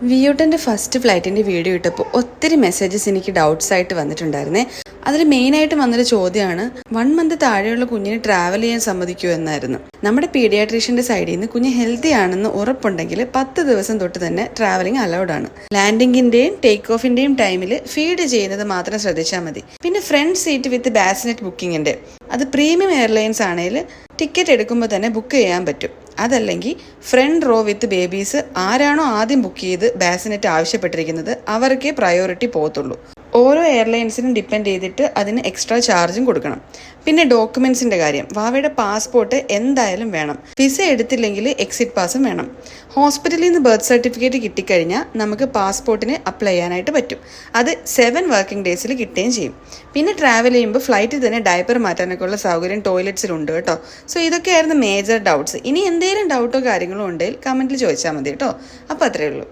വിയൂട്ടൻ്റെ first ഫ്ലൈറ്റിൻ്റെ video ഇട്ടപ്പോൾ ഒത്തിരി messages എനിക്ക് ഡൗട്ട്സ് ആയിട്ട് വന്നിട്ടുണ്ടായിരുന്നേ. അതിൽ മെയിനായിട്ട് വന്നൊരു ചോദ്യമാണ് 1 മന്ത് താഴെയുള്ള കുഞ്ഞിന് ട്രാവൽ ചെയ്യാൻ സമ്മതിക്കുമോ എന്നായിരുന്നു. നമ്മുടെ പീഡിയാട്രീഷ്യൻ്റെ സൈഡിൽ നിന്ന് കുഞ്ഞ് ഹെൽത്തി ആണെന്ന് ഉറപ്പുണ്ടെങ്കിൽ 10 ദിവസം തൊട്ട് തന്നെ ട്രാവലിംഗ് അലൗഡ് ആണ്. ലാൻഡിങ്ങിൻ്റെയും ടേക്ക് ഓഫിൻ്റെയും ടൈമിൽ ഫീഡ് ചെയ്യുന്നത് മാത്രം ശ്രദ്ധിച്ചാൽ മതി. പിന്നെ ഫ്രണ്ട് സീറ്റ് വിത്ത് ബാസിനെറ്റ് ബുക്കിങ്ങിൻ്റെ അത് പ്രീമിയം എയർലൈൻസ് ആണെങ്കിൽ ടിക്കറ്റ് എടുക്കുമ്പോൾ തന്നെ ബുക്ക് ചെയ്യാൻ പറ്റും. അതല്ലെങ്കിൽ ഫ്രണ്ട് റോ വിത്ത് ബേബീസ് ആരാണോ ആദ്യം ബുക്ക് ചെയ്ത് ബാസിനെറ്റ് ആവശ്യപ്പെട്ടിരിക്കുന്നത് അവർക്കേ പ്രയോറിറ്റി പോകത്തുള്ളൂ. ഓരോ എയർലൈൻസിനും ഡിപ്പെൻഡ് ചെയ്തിട്ട് അതിന് എക്സ്ട്രാ ചാർജും കൊടുക്കണം. പിന്നെ ഡോക്യുമെൻസിൻ്റെ കാര്യം, വാവയുടെ പാസ്പോർട്ട് എന്തായാലും വേണം. വിസ എടുത്തില്ലെങ്കിൽ എക്സിറ്റ് പാസും വേണം. ഹോസ്പിറ്റലിൽ നിന്ന് ബർത്ത് സർട്ടിഫിക്കറ്റ് കിട്ടിക്കഴിഞ്ഞാൽ നമുക്ക് പാസ്പോർട്ടിന് അപ്ലൈ ചെയ്യാനായിട്ട് പറ്റും. അത് 7 വർക്കിംഗ് ഡേയ്സിൽ കിട്ടുകയും ചെയ്യും. പിന്നെ ട്രാവൽ ചെയ്യുമ്പോൾ ഫ്ലൈറ്റിൽ തന്നെ ഡയപ്പർ മാറ്റാനൊക്കെ ഉള്ള സൗകര്യം ടോയ്ലറ്റ്സിലുണ്ട് കേട്ടോ. സോ ഇതൊക്കെയായിരുന്നു മേജർ ഡൗട്ട്സ്. ഇനി എന്തെങ്കിലും ഡൗട്ടോ കാര്യങ്ങളോ ഉണ്ടെങ്കിൽ കമൻറ്റിൽ ചോദിച്ചാൽ മതി കേട്ടോ. അപ്പോൾ അത്രയേ ഉള്ളൂ.